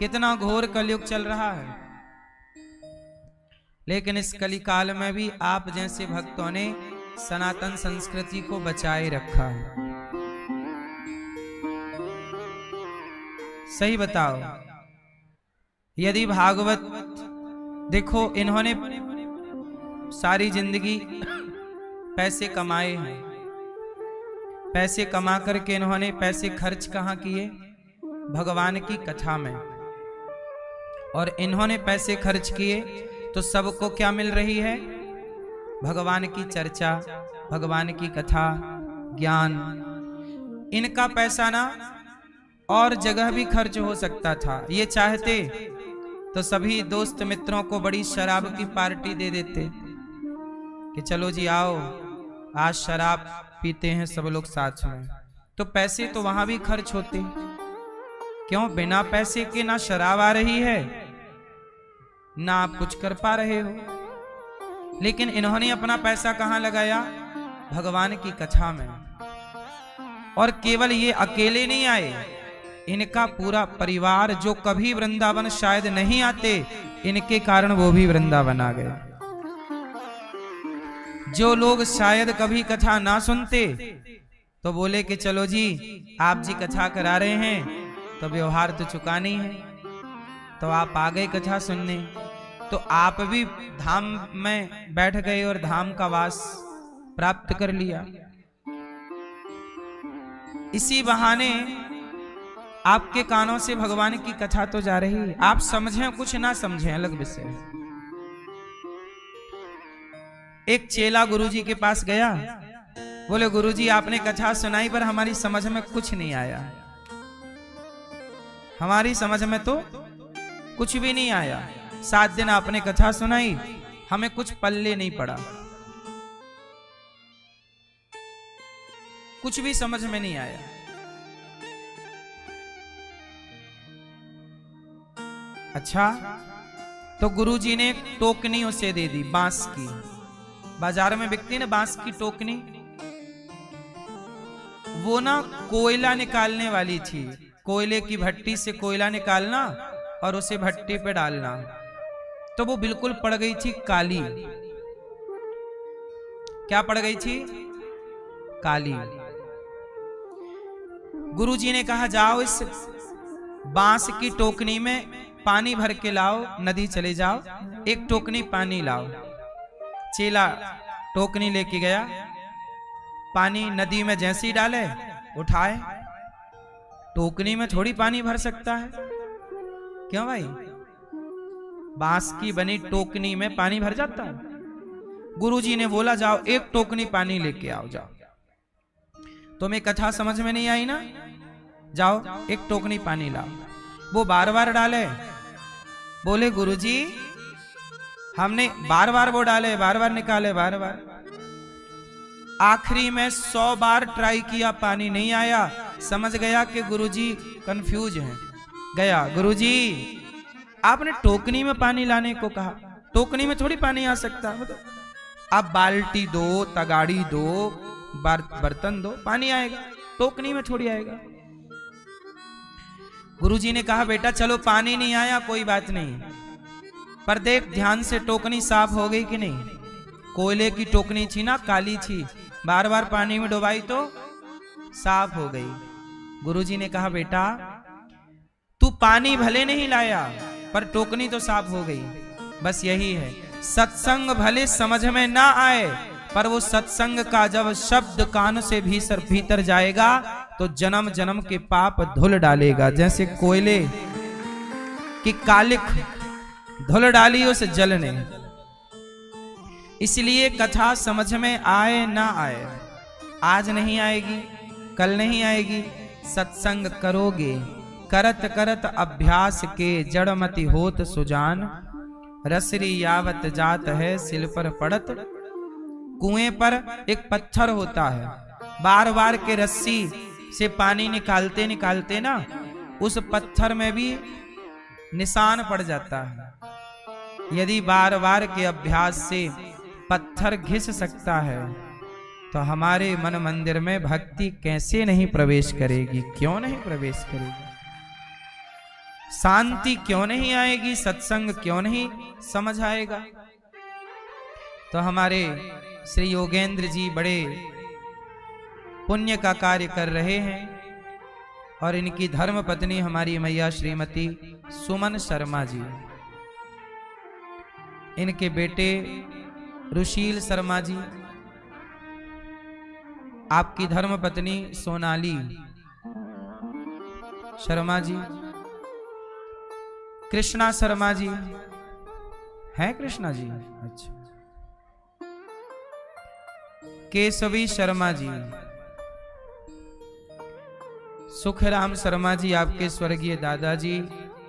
कितना घोर कलयुग चल रहा है, लेकिन इस कली काल में भी आप जैसे भक्तों ने सनातन संस्कृति को बचाए रखा है। सही बताओ, यदि भागवत देखो, इन्होंने सारी जिंदगी पैसे कमाए हैं, पैसे कमा करके इन्होंने पैसे खर्च कहाँ किए? भगवान की कथा में। और इन्होंने पैसे खर्च किए तो सबको क्या मिल रही है? भगवान की चर्चा, भगवान की कथा, ज्ञान। इनका पैसा ना और जगह भी खर्च हो सकता था। ये चाहते तो सभी दोस्त मित्रों को बड़ी शराब की पार्टी दे देते कि चलो जी आओ, आज शराब पीते हैं सब लोग साथ में। तो पैसे तो वहां भी खर्च होते। क्यों? बिना पैसे के ना शराब आ रही है, ना आप कुछ कर पा रहे हो। लेकिन इन्होंने अपना पैसा कहां लगाया? भगवान की कथा में। और केवल ये अकेले नहीं आए, इनका पूरा परिवार, जो कभी वृंदावन शायद नहीं आते, इनके कारण वो भी वृंदावन आ गए। जो लोग शायद कभी कथा ना सुनते तो बोले कि चलो जी आप जी कथा करा रहे हैं तो व्यवहार तो चुकानी है, तो आप आ गए कथा सुनने, तो आप भी धाम में बैठ गए और धाम का वास प्राप्त कर लिया। इसी बहाने आपके कानों से भगवान की कथा तो जा रही है। आप समझें कुछ ना समझें अलग विषय। एक चेला गुरुजी के पास गया, बोले गुरुजी आपने कथा सुनाई पर हमारी समझ में कुछ नहीं आया, हमारी समझ में तो कुछ भी नहीं आया। 7 दिन आपने कथा सुनाई, हमें कुछ पल्ले नहीं पड़ा, कुछ भी समझ में नहीं आया। अच्छा, तो गुरुजी ने टोकनी उसे दे दी, बांस की। बाजार में बिकती ना बांस की टोकनी, वो ना कोयला निकालने वाली थी। कोयले की भट्टी से कोयला निकालना और उसे भट्टी पे डालना, तो वो बिल्कुल पड़ गई थी काली। क्या पड़ गई थी? काली। गुरुजी ने कहा जाओ इस बांस की टोकनी में पानी भर के लाओ, नदी चले जाओ, एक टोकनी पानी लाओ। चेला टोकनी लेके गया, पानी नदी में जैसे ही डाले उठाए, टोकनी में थोड़ी पानी भर सकता है। क्यों भाई? बांस की बनी टोकनी में पानी भर जाता है? गुरुजी ने बोला जाओ एक टोकनी पानी लेके आओ, जाओ। तुम्हें कथा समझ में नहीं आई ना, जाओ एक टोकनी पानी लाओ। वो बार बार डाले, बोले गुरुजी हमने बार बार वो डाले, बार बार निकाले, बार बार। आखिरी में 100 बार ट्राई किया, पानी नहीं आया। समझ गया कि गुरुजी कंफ्यूज हैं। गया, गुरुजी आपने टोकनी में पानी लाने को कहा, टोकनी में थोड़ी पानी आ सकता, मतलब आप बाल्टी दो, तगाड़ी दो, बर्तन दो, पानी आएगा, टोकनी में थोड़ी आएगा। गुरुजी ने कहा बेटा चलो पानी नहीं आया कोई बात नहीं, पर देख ध्यान से टोकनी साफ हो गई कि नहीं? कोयले की टोकनी थी ना, काली थी, बार बार पानी में डुबाई तो साफ हो गई। गुरुजी ने कहा बेटा तू पानी भले नहीं लाया पर टोकनी तो साफ हो गई। बस यही है, सत्संग भले समझ में ना आए पर वो सत्संग का जब शब्द कान से भीतर जाएगा तो जन्म जन्म के पाप धुल डालेगा। जैसे कोयले की कालिक धुल डाली उस जल ने। इसलिए कथा समझ में आए ना आए, आज नहीं आएगी, कल नहीं आएगी, सत्संग करोगे, करत करत अभ्यास के जड़मति होत सुजान। रसरी यावत जात है सिल पर पड़त। कुएं पर एक पत्थर होता है, बार बार के रस्सी से पानी निकालते निकालते ना उस पत्थर में भी निशान पड़ जाता है। यदि बार बार के अभ्यास से पत्थर घिस सकता है तो हमारे मन मंदिर में भक्ति कैसे नहीं प्रवेश करेगी? क्यों नहीं प्रवेश करेगी? शांति क्यों नहीं आएगी, सत्संग क्यों नहीं समझ आएगा। तो हमारे श्री योगेंद्र जी बड़े पुण्य का कार्य कर रहे हैं और इनकी धर्म पत्नी हमारी मैया श्रीमती सुमन शर्मा जी, इनके बेटे रुशील शर्मा जी, आपकी धर्म पत्नी सोनाली शर्मा जी, कृष्णा शर्मा जी हैं, कृष्णा जी, अच्छा, केशवी शर्मा जी, सुखराम शर्मा जी आपके स्वर्गीय दादाजी,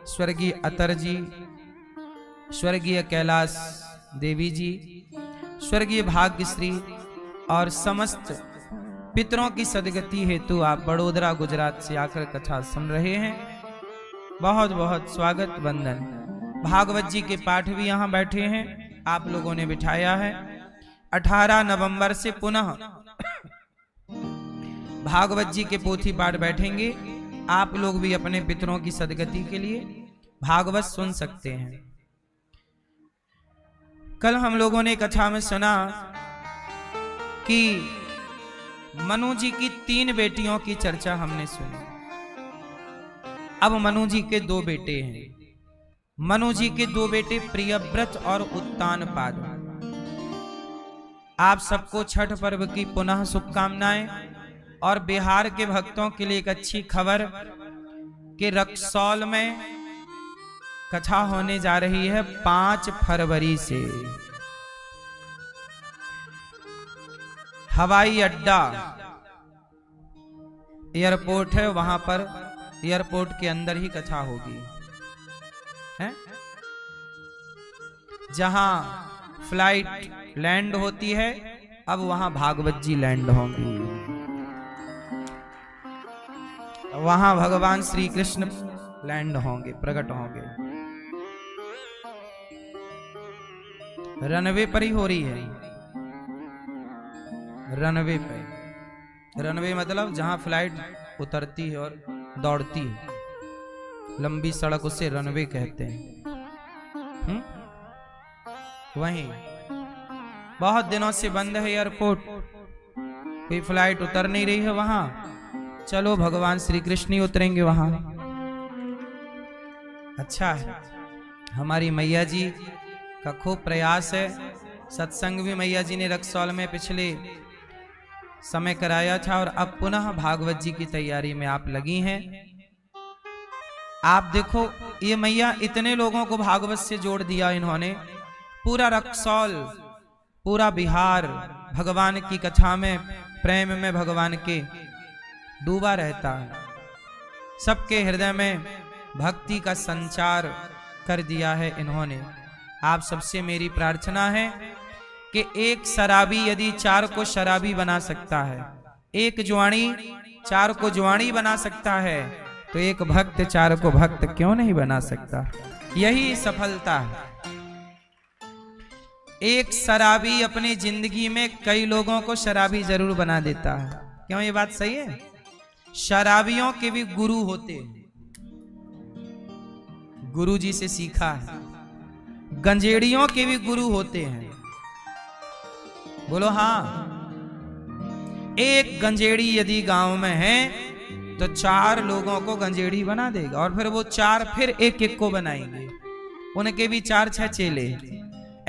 स्वर्गीय अतर जी, स्वर्गीय कैलाश देवी जी, स्वर्गीय भाग्यश्री और समस्त पितरों की सदगति हेतु आप बड़ोदरा गुजरात से आकर कथा सुन रहे हैं। बहुत बहुत स्वागत वंदन। भागवत जी के पाठ भी यहाँ बैठे हैं, आप लोगों ने बिठाया है। 18 नवंबर से पुनः भागवत जी के पोथी पाठ बैठेंगे। आप लोग भी अपने पितरों की सदगति के लिए भागवत सुन सकते हैं। कल हम लोगों ने कथा में सुना कि मनु जी की 3 बेटियों की चर्चा हमने सुनी। अब मनु जी के 2 बेटे हैं। मनु जी के 2 बेटे प्रियव्रत और उत्तानपाद। आप सबको छठ पर्व की पुनः शुभकामनाएं। और बिहार के भक्तों के लिए एक अच्छी खबर कि रक्सौल में कथा होने जा रही है 5 फरवरी से। हवाई अड्डा एयरपोर्ट है, वहां पर एयरपोर्ट के अंदर ही कथा होगी है? जहां फ्लाइट लैंड होती है, अब वहां भागवत जी लैंड होंगी। वहां भगवान श्री कृष्ण लैंड होंगे, प्रकट होंगे। रनवे पर ही हो रही है, रनवे पे। रनवे मतलब जहां फ्लाइट उतरती है और दौड़ती है, लंबी सड़क, उसे रनवे कहते हैं। वहीं बहुत दिनों से बंद है एयरपोर्ट, कोई फ्लाइट उतर नहीं रही है वहां। चलो भगवान श्री कृष्ण ही उतरेंगे वहां। अच्छा है, हमारी मैया जी का खूब प्रयास है। सत्संग भी मैया जी ने रक्सौल में पिछले समय कराया था और अब पुनः भागवत जी की तैयारी में आप लगी हैं। आप देखो, ये मैया इतने लोगों को भागवत से जोड़ दिया इन्होंने। पूरा रक्सौल, पूरा बिहार भगवान की कथा में, प्रेम में भगवान के डूबा रहता है। सबके हृदय में भक्ति का संचार कर दिया है इन्होंने। आप सबसे मेरी प्रार्थना है कि एक शराबी यदि 4 को शराबी बना सकता है, एक जुआनी 4 को जुआनी बना सकता है, तो एक भक्त 4 को भक्त क्यों नहीं बना सकता? यही सफलता है। एक शराबी अपनी जिंदगी में कई लोगों को शराबी जरूर बना देता है। क्यों ये बात सही है? शराबियों के भी गुरु होते हैं, गुरु जी से सीखा है। गंजेड़ियों के भी गुरु होते हैं। बोलो हाँ। एक गंजेड़ी यदि गांव में है तो 4 लोगों को गंजेड़ी बना देगा और फिर वो 4 फिर एक को बनाएंगे, उनके भी 4-6 चेले,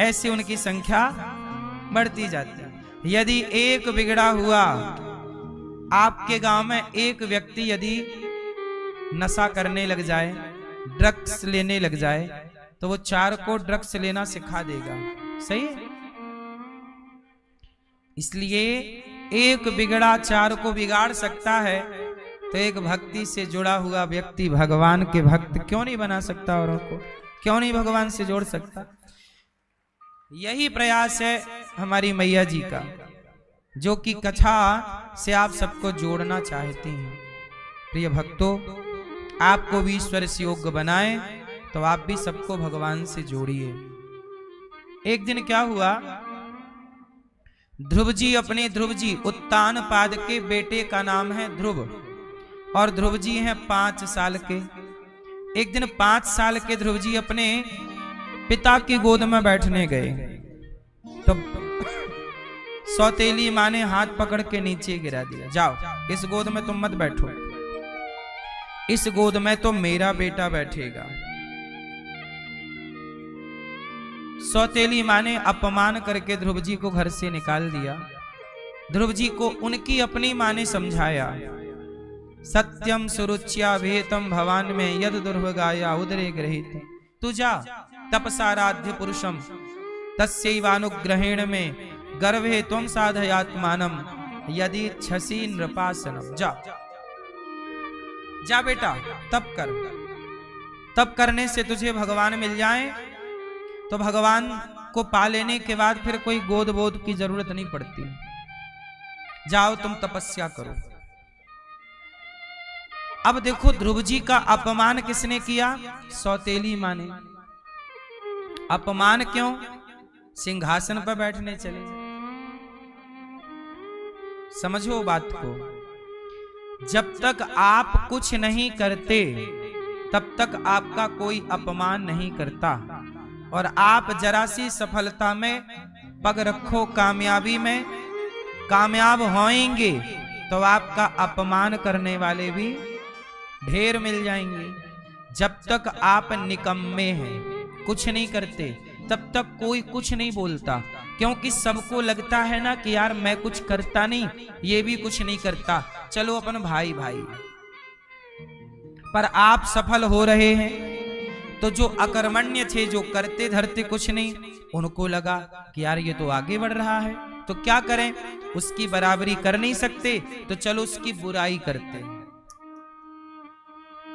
ऐसे उनकी संख्या बढ़ती जाती है। यदि एक बिगड़ा हुआ, आपके गांव में एक व्यक्ति यदि नशा करने लग जाए, ड्रग्स लेने लग जाए, तो वो 4 को ड्रग्स लेना सिखा देगा। सही है? इसलिए एक बिगड़ा 4 को बिगाड़ सकता है, तो एक भक्ति से जुड़ा हुआ व्यक्ति भगवान के भक्त क्यों नहीं बना सकता? औरों को क्यों नहीं भगवान से जोड़ सकता? यही प्रयास है हमारी मैया जी का, जो कि कथा से आप सबको जोड़ना चाहती हैं। प्रिय भक्तों, आपको भी ईश्वर से योग्य बनाए तो आप भी सबको भगवान से जोड़िए। एक दिन क्या हुआ, ध्रुव जी, अपने ध्रुव जी उत्तानपाद के बेटे का नाम है ध्रुव, और ध्रुव जी हैं 5 साल के। एक दिन 5 साल के ध्रुव जी अपने पिता की गोद में बैठने गए तो सौतेली माँ ने हाथ पकड़ के नीचे गिरा दिया, जाओ इस गोद में तुम मत बैठो, इस गोद में तो मेरा बेटा बैठेगा। सौतेली माँ ने अपमान करके ध्रुव जी को घर से निकाल दिया। ध्रुव जी को उनकी अपनी माँ ने समझाया, सत्यम सुरुच्या भेतम भवान में यद दुर्भगाया उदरे गृहीत, तू जा तपसाराध्य पुरुषम तस्यैवानुग्रहेण में गर्भे त्वं साधयात्मानम यदि छसी नृपासनम। जा जा बेटा, तप कर, तप करने से तुझे भगवान मिल जाए तो भगवान को पा लेने के बाद फिर कोई गोद बोध की जरूरत नहीं पड़ती। जाओ तुम तपस्या करो। अब देखो ध्रुव जी का अपमान किसने किया? सौतेली माँ ने। अपमान क्यों? सिंहासन पर बैठने चले। समझो बात को, जब तक आप कुछ नहीं करते तब तक आपका कोई अपमान नहीं करता, और आप जरा सी सफलता में पग रखो, कामयाबी में कामयाब होएंगे तो आपका अपमान करने वाले भी ढेर मिल जाएंगे। जब तक आप निकम्मे हैं, कुछ नहीं करते, तब तक कोई कुछ नहीं बोलता, क्योंकि सबको लगता है ना कि यार मैं कुछ करता नहीं, ये भी कुछ नहीं करता, चलो अपन भाई भाई। पर आप सफल हो रहे हैं तो जो अकर्मण्य थे, जो करते धरते कुछ नहीं, उनको लगा कि यार ये तो आगे बढ़ रहा है, तो क्या करें, उसकी बराबरी कर नहीं सकते तो चलो उसकी बुराई करते।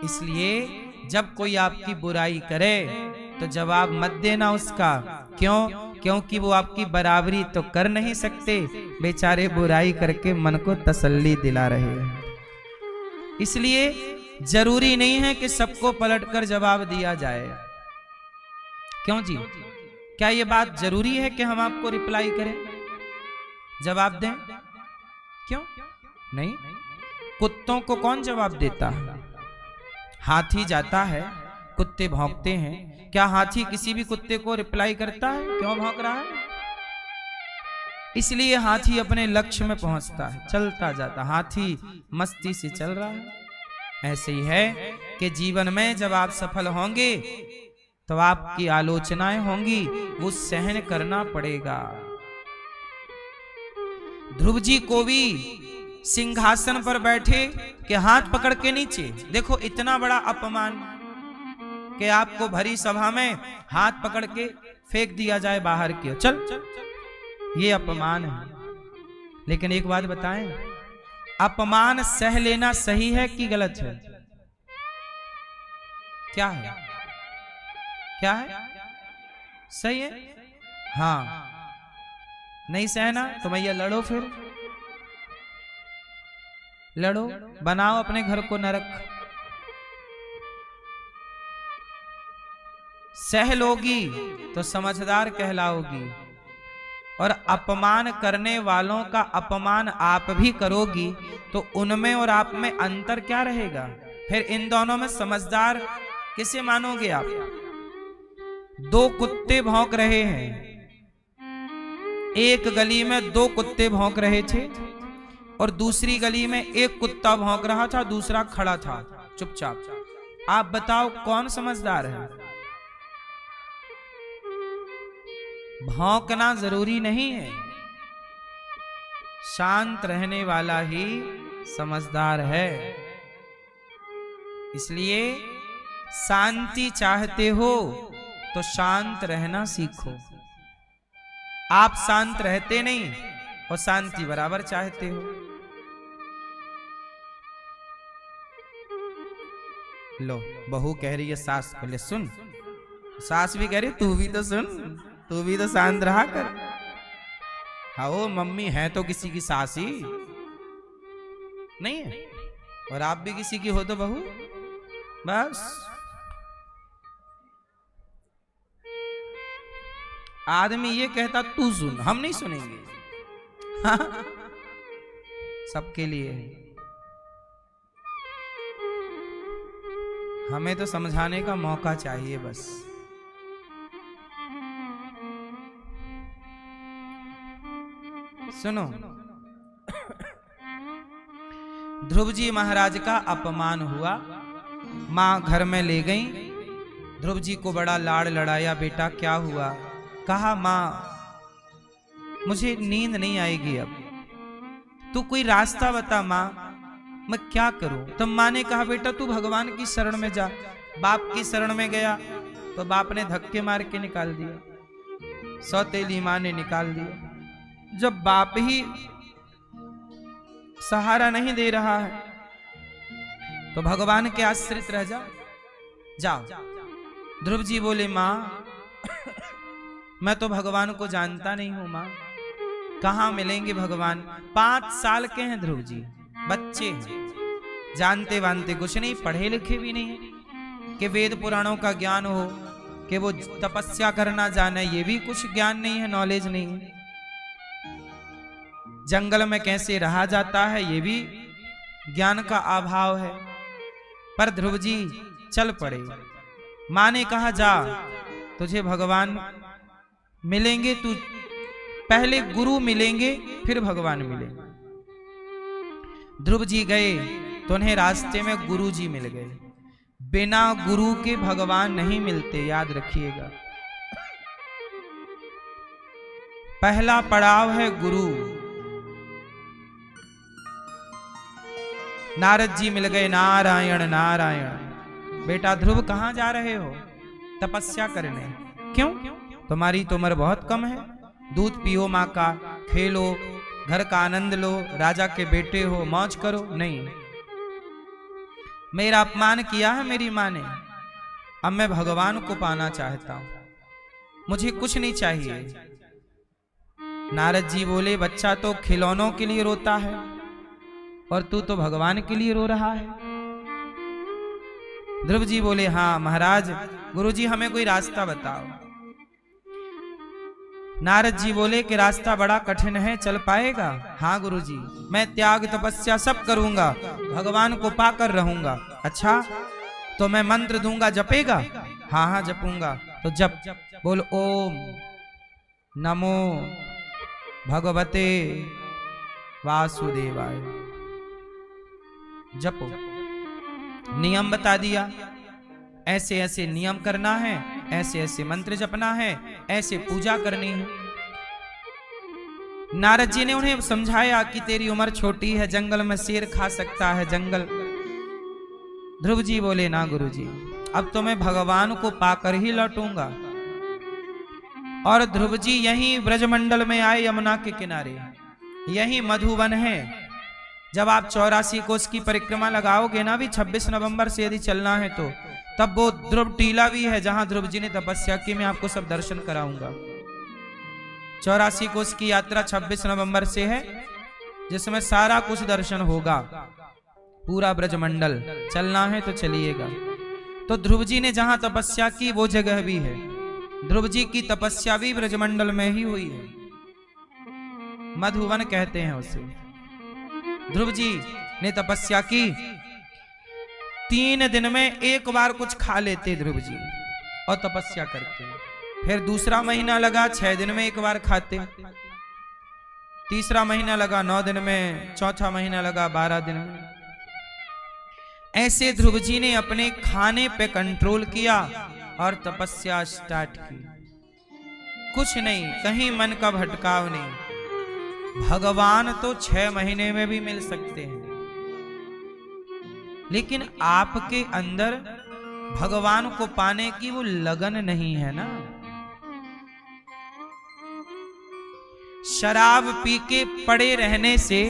इसलिए जब कोई आपकी बुराई करे तो जवाब मत देना उसका। क्यों? क्योंकि वो आपकी बराबरी तो कर नहीं सकते, बेचारे बुराई करके मन को तसल्ली दिला रहे हैं। इसलिए जरूरी नहीं है कि सबको पलटकर जवाब दिया जाए। क्यों जी? क्या ये बात जरूरी है कि हम आपको रिप्लाई करें, जवाब दें? क्यों नहीं? कुत्तों को कौन जवाब देता है? हाथी जाता है, कुत्ते भौंकते हैं, क्या हाथी किसी भी कुत्ते को रिप्लाई करता है? क्यों भौंक रहा है? इसलिए हाथी अपने लक्ष्य में पहुंचता है, चलता जाता, हाथी मस्ती से चल रहा है। ऐसे ही है कि जीवन में जब आप सफल होंगे तो आपकी आलोचनाएं होंगी, वो सहन करना पड़ेगा। ध्रुव जी को भी सिंहासन पर बैठे कि हाथ पकड़ के नीचे, देखो इतना बड़ा अपमान कि आपको भरी सभा में हाथ पकड़ के फेंक दिया जाए बाहर की, चल, ये अपमान है। लेकिन एक बात बताएं, अपमान सह लेना सही है कि गलत है? क्या है? क्या है? सही है? हाँ, नहीं सहना तो भैया लड़ो, फिर लड़ो, बनाओ अपने घर को नरक। सह लोगी तो समझदार कहलाओगी, और अपमान करने वालों का अपमान आप भी करोगी तो उनमें और आप में अंतर क्या रहेगा? फिर इन दोनों में समझदार किसे मानोगे आप? दो कुत्ते भौंक रहे हैं, एक गली में 2 कुत्ते भौंक रहे थे और दूसरी गली में एक कुत्ता भौंक रहा था, दूसरा खड़ा था चुपचाप। आप बताओ कौन समझदार है? भौंकना जरूरी नहीं है, शांत रहने वाला ही समझदार है। इसलिए शांति चाहते हो तो शांत रहना सीखो। आप शांत रहते नहीं और शांति बराबर चाहते हो। लो, बहू कह रही है सास को, ले सुन, सास भी कह रही तू भी तो सुन, तू भी तो शांत रहा कर। हाँ, मम्मी है तो किसी की सास ही नहीं है, और आप भी किसी की हो तो बहू। बस आदमी ये कहता तू सुन, हम नहीं सुनेंगे। हाँ, सबके लिए है। हमें तो समझाने का मौका चाहिए बस। सुनो, ध्रुव जी महाराज का अपमान हुआ, मां घर में ले गई। ध्रुव जी को बड़ा लाड़ लड़ाया, बेटा क्या हुआ? कहा मां मुझे नींद नहीं आएगी, अब तू कोई रास्ता बता मां, मैं क्या करूं? तब मां ने कहा बेटा तू भगवान की शरण में जा। बाप की शरण में गया तो बाप ने धक्के मार के निकाल दिया, सौतेली मां ने निकाल दिया। जब बाप ही सहारा नहीं दे रहा है तो भगवान के आश्रित रह जाओ। ध्रुव जी बोले मां मैं तो भगवान को जानता नहीं हूं मां, कहां मिलेंगे भगवान? 5 साल के हैं ध्रुव जी, बच्चे हैं, जानते वानते कुछ नहीं, पढ़े लिखे भी नहीं कि वेद पुराणों का ज्ञान हो, कि वो तपस्या करना जाने, ये भी कुछ ज्ञान नहीं है, नॉलेज नहीं है। जंगल में कैसे रहा जाता है ये भी ज्ञान का अभाव है। पर ध्रुव जी चल पड़े। मां ने कहा जा, तुझे भगवान मिलेंगे, तू पहले गुरु मिलेंगे फिर भगवान मिलेंगे। ध्रुव जी गए तो उन्हें रास्ते में गुरु जी मिल गए। बिना गुरु के भगवान नहीं मिलते, याद रखिएगा। पहला पड़ाव है गुरु। नारद जी मिल गए, नारायण नारायण। बेटा ध्रुव कहां जा रहे हो? तपस्या करने। क्यों? तुम्हारी तो उम्र बहुत कम है, दूध पियो माँ का, खेलो, घर का आनंद लो, राजा के बेटे हो, मौज करो। नहीं, मेरा अपमान किया है मेरी माँ ने, अब मैं भगवान को पाना चाहता हूं, मुझे कुछ नहीं चाहिए। नारद जी बोले बच्चा तो खिलौनों के लिए रोता है और तू तो भगवान के लिए रो रहा है। ध्रुव जी बोले हाँ महाराज, गुरुजी हमें कोई रास्ता बताओ। नारद जी बोले कि रास्ता बड़ा कठिन है, चल पाएगा? हाँ गुरुजी, मैं त्याग तपस्या सब करूंगा, भगवान को पाकर रहूंगा। अच्छा तो मैं मंत्र दूंगा, जपेगा? हाँ हाँ जपूंगा। तो जप, बोल ओम नमो भगवते वासुदेवाय, जपो। नियम बता दिया, ऐसे ऐसे नियम करना है, ऐसे ऐसे मंत्र जपना है, ऐसे पूजा करनी है। नारद जी ने उन्हें समझाया कि तेरी उम्र छोटी है, जंगल में शेर खा सकता है, जंगल। ध्रुव जी बोले ना गुरुजी, अब तो मैं भगवान को पाकर ही लौटूंगा। और ध्रुव जी यहीं ब्रजमंडल में आए, यमुना के किनारे, यहीं मधुवन है। जब आप 84 कोस की परिक्रमा लगाओगे ना भी 26 नवंबर से यदि चलना है तो, तब वो ध्रुव टीला भी है जहां ध्रुव जी ने तपस्या की, मैं आपको सब दर्शन कराऊंगा। 84 कोस की यात्रा 26 नवंबर से है, जिसमें सारा कुछ दर्शन होगा, पूरा ब्रजमंडल। चलना है तो चलिएगा। तो ध्रुव जी ने जहां तपस्या की वो जगह भी है, ध्रुव जी की तपस्या भी ब्रजमंडल में ही हुई है, मधुवन कहते हैं उसे। ध्रुव जी ने तपस्या की, 3 दिन में एक बार कुछ खा लेते ध्रुव जी और तपस्या करते। फिर दूसरा महीना लगा, 6 दिन में एक बार खाते। तीसरा महीना लगा 9 दिन में, चौथा महीना लगा 12 दिन में। ऐसे ध्रुव जी ने अपने खाने पे कंट्रोल किया और तपस्या स्टार्ट की। कुछ नहीं, कहीं मन का भटकाव नहीं। भगवान तो 6 महीने में भी मिल सकते हैं, लेकिन आपके अंदर भगवान को पाने की वो लगन नहीं है ना। शराब पी के पड़े रहने से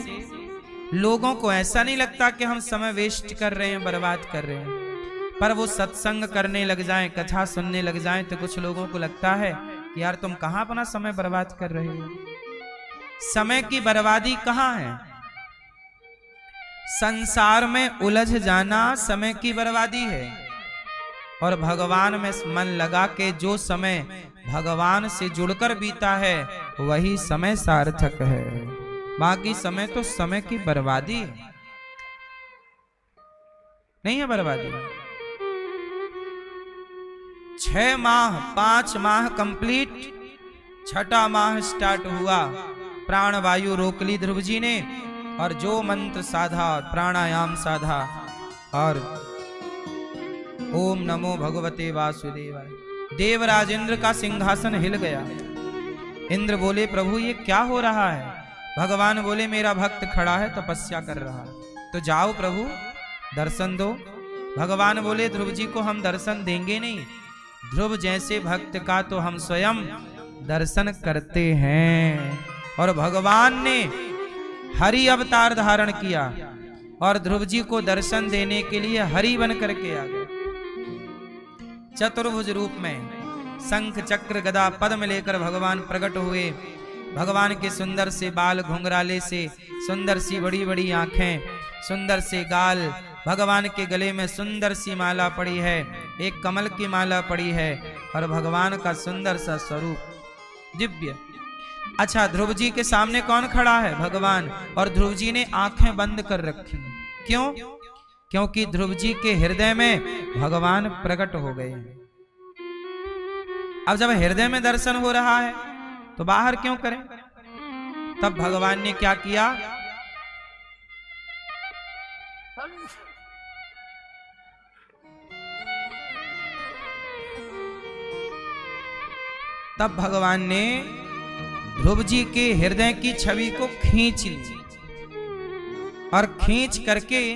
लोगों को ऐसा नहीं लगता कि हम समय वेस्ट कर रहे हैं, बर्बाद कर रहे हैं, पर वो सत्संग करने लग जाएं, कथा सुनने लग जाएं, तो कुछ लोगों को लगता है कि यार तुम कहां अपना समय बर्बाद कर रहे हो। समय की बर्बादी कहां है? संसार में उलझ जाना समय की बर्बादी है, और भगवान में मन लगा के जो समय भगवान से जुड़कर बीता है वही समय सार्थक है। बाकी समय तो समय की बर्बादी है, नहीं है बर्बादी। 6 माह 5 माह कंप्लीट, छठा माह स्टार्ट हुआ, प्राण वायु रोक ली ध्रुव जी ने, और जो मंत्र साधा, प्राणायाम साधा, और ओम नमो भगवते वासुदेवाय, देवराज इंद्र का सिंहासन हिल गया। इंद्र बोले प्रभु ये क्या हो रहा है? भगवान बोले मेरा भक्त खड़ा है, तपस्या कर रहा है, तो जाओ प्रभु दर्शन दो। भगवान बोले ध्रुव जी को हम दर्शन देंगे नहीं, ध्रुव जैसे भक्त का तो हम स्वयं दर्शन करते हैं। और भगवान ने हरि अवतार धारण किया और ध्रुव जी को दर्शन देने के लिए हरि बन करके आ गए। चतुर्भुज रूप में शंख चक्र गदा पद्म लेकर भगवान प्रकट हुए। भगवान के सुंदर से बाल, घुंघराले से सुंदर सी बड़ी बड़ी आंखें, सुंदर से गाल, भगवान के गले में सुंदर सी माला पड़ी है, एक कमल की माला पड़ी है, और भगवान का सुंदर सा स्वरूप दिव्य। अच्छा, ध्रुव जी के सामने कौन खड़ा है? भगवान। और ध्रुव जी ने आंखें बंद कर रखी। क्यों? क्योंकि ध्रुव जी के हृदय में भगवान प्रकट हो गए हैं। अब जब हृदय में दर्शन हो रहा है तो बाहर क्यों करें? तब भगवान ने क्या किया? तब भगवान ने ध्रुव जी के हृदय की छवि को खींच ली, और खींच करके,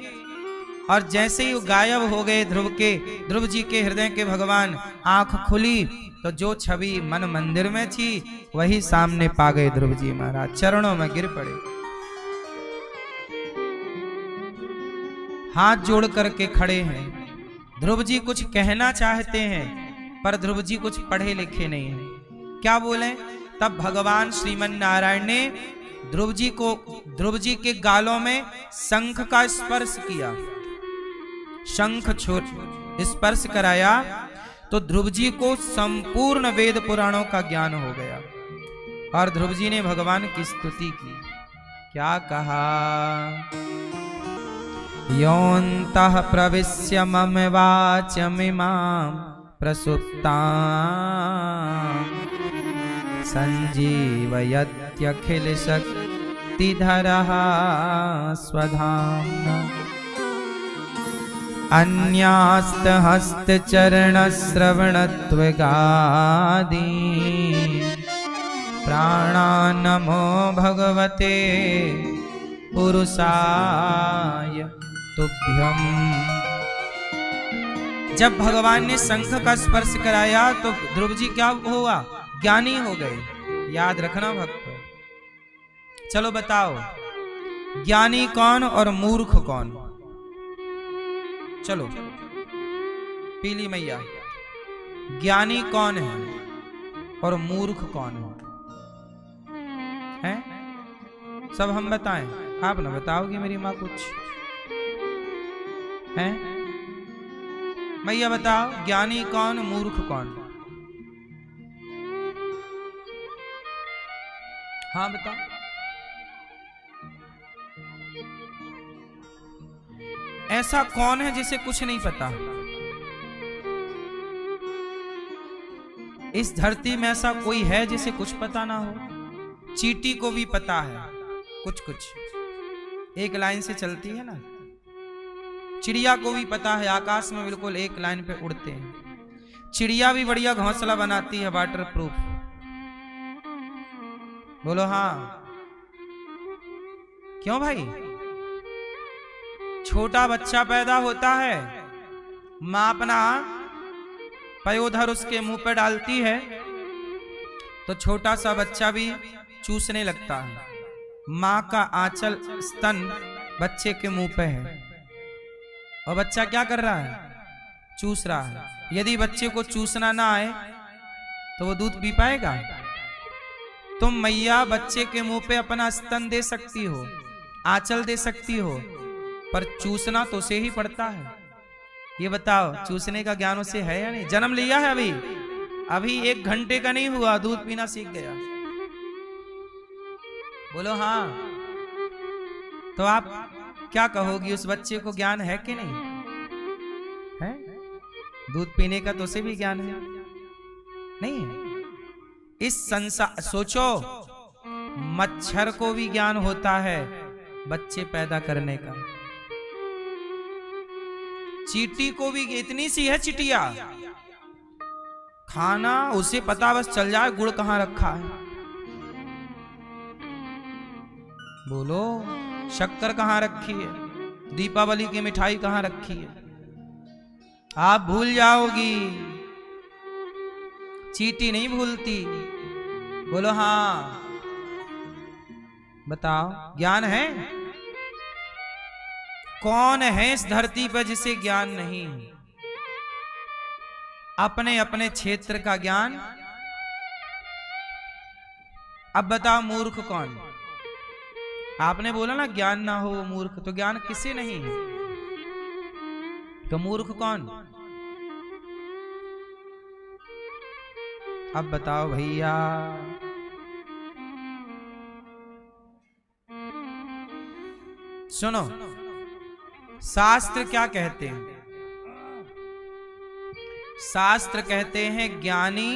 और जैसे ही वो गायब हो गए ध्रुव जी के हृदय के भगवान, आंख खुली तो जो छवि मन मंदिर में थी वही सामने पा गए ध्रुव जी महाराज, चरणों में गिर पड़े, हाथ जोड़ करके खड़े हैं। ध्रुव जी कुछ कहना चाहते हैं पर ध्रुव जी कुछ पढ़े लिखे नहीं हैं, क्या बोले? तब भगवान श्रीमन नारायण ने ध्रुव जी के गालों में शंख का स्पर्श किया, शंख स्पर्श कराया, तो ध्रुव जी को संपूर्ण वेद पुराणों का ज्ञान हो गया। और ध्रुव जी ने भगवान की स्तुति की, क्या कहा? योऽन्तः प्रविश्य मम वाचमिमां प्रसुप्तां संजीवयत्यखिल शक्तिधरः स्वधाम्ना अन्यास्तहस्तचरणश्रवणत्वगादि प्राणानमो भगवते पुरुषाय तुभ्यम्। जब भगवान ने शंख का स्पर्श कराया तो ध्रुव जी क्या हुआ? ज्ञानी हो गए। याद रखना भक्त। चलो बताओ, ज्ञानी कौन और मूर्ख कौन? चलो, पीली मैया, ज्ञानी कौन है और मूर्ख कौन है? सब हम बताएं? आप ना बताओगे मेरी माँ कुछ है? मैया बताओ, ज्ञानी कौन, मूर्ख कौन? हाँ बताओ। ऐसा कौन है जिसे कुछ नहीं पता? इस धरती में ऐसा कोई है जिसे कुछ पता ना हो? चींटी को भी पता है कुछ कुछ, एक लाइन से चलती है ना। चिड़िया को भी पता है, आकाश में बिल्कुल एक लाइन पे उड़ते हैं। चिड़िया भी बढ़िया घोंसला बनाती है, वाटर प्रूफ। बोलो हाँ। क्यों भाई? छोटा बच्चा पैदा होता है, मां अपना पयोधर उसके मुंह पर डालती है तो छोटा सा बच्चा भी चूसने लगता है। मां का आंचल स्तन बच्चे के मुंह पे है और बच्चा क्या कर रहा है? चूस रहा है। यदि बच्चे को चूसना ना आए तो वो दूध पी पाएगा? तुम मैया बच्चे के मुंह पे अपना स्तन दे सकती हो, आंचल दे सकती हो, पर चूसना तो उसे ही पड़ता है। ये बताओ, चूसने का ज्ञान उसे है या नहीं? जन्म लिया है अभी 1 घंटे का नहीं हुआ, दूध पीना सीख गया। बोलो हाँ। तो आप क्या कहोगी, उस बच्चे को ज्ञान है कि नहीं है? दूध पीने का तो उसे भी ज्ञान है। नहीं है। इस संसार, सोचो, मच्छर को भी ज्ञान होता है बच्चे पैदा करने का। चींटी को भी, इतनी सी है चिटिया, खाना उसे पता बस चल जाए गुड़ कहां रखा है। बोलो, शक्कर कहां रखी है, दीपावली की मिठाई कहां रखी है, आप भूल जाओगी, चींटी नहीं भूलती। बोलो हाँ, बताओ, ज्ञान है? कौन है इस धरती पर जिसे ज्ञान नहीं? अपने अपने क्षेत्र का ज्ञान। अब बताओ, मूर्ख कौन? आपने बोला ना ज्ञान ना हो वो मूर्ख, तो ज्ञान किसे नहीं है? तो मूर्ख कौन? अब बताओ भैया। सुनो, शास्त्र क्या कहते हैं? शास्त्र कहते हैं ज्ञानी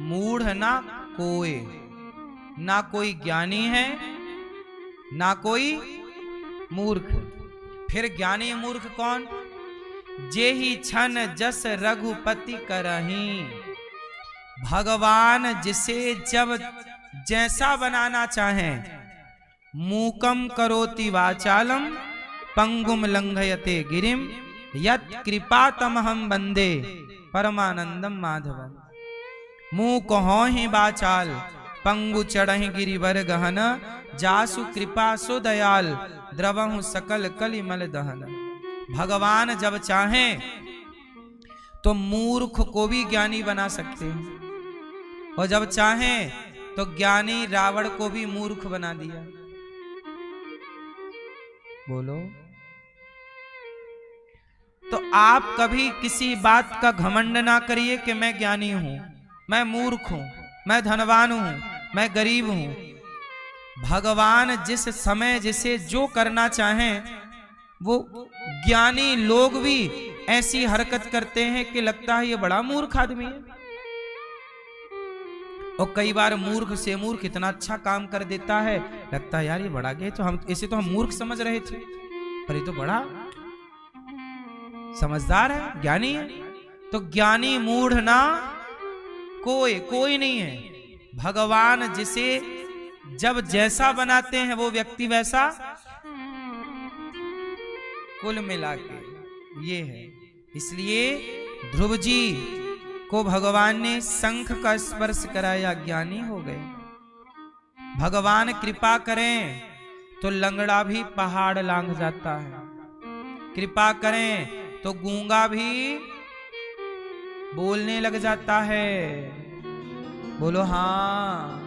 मूढ़ ना कोई। ना कोई ज्ञानी है ना कोई मूर्ख। फिर ज्ञानी मूर्ख कौन? जेहि छन जस रघुपति करही। भगवान जिसे जब जैसा बनाना चाहें, मूकम करोति वाचालम पंगुम लंघयते गिरिम यत् कृपा तमहम वंदे परमानंदम माधवम। मूक हों ही बाचाल पंगु चढ़हि गिरिवर गहन। जासु कृपा सो दयाल द्रवहु सकल कलिमल दहन। भगवान जब चाहें तो मूर्ख को भी ज्ञानी बना सकते हैं, और जब चाहें तो ज्ञानी रावण को भी मूर्ख बना दिया। बोलो, तो आप कभी किसी बात का घमंड ना करिए कि मैं ज्ञानी हूं, मैं मूर्ख हूं, मैं धनवान हूं, मैं गरीब हूं। भगवान जिस समय जिसे जो करना चाहें, वो ज्ञानी लोग भी ऐसी हरकत करते हैं कि लगता है ये बड़ा मूर्ख आदमी है। और कई बार मूर्ख से मूर्ख इतना अच्छा काम कर देता है, लगता है यार ये बड़ा गया, तो हम इसे तो हम मूर्ख समझ रहे थे, पर ये तो बड़ा समझदार है, ज्ञानी है। तो ज्ञानी मूढ़ ना कोई नहीं है। भगवान जिसे जब जैसा बनाते हैं वो व्यक्ति वैसा। कुल मिला के ये है। इसलिए ध्रुव जी को भगवान ने शंख का स्पर्श कराया, ज्ञानी हो गए। भगवान कृपा करें तो लंगड़ा भी पहाड़ लांघ जाता है, कृपा करें तो गूंगा भी बोलने लग जाता है। बोलो हाँ।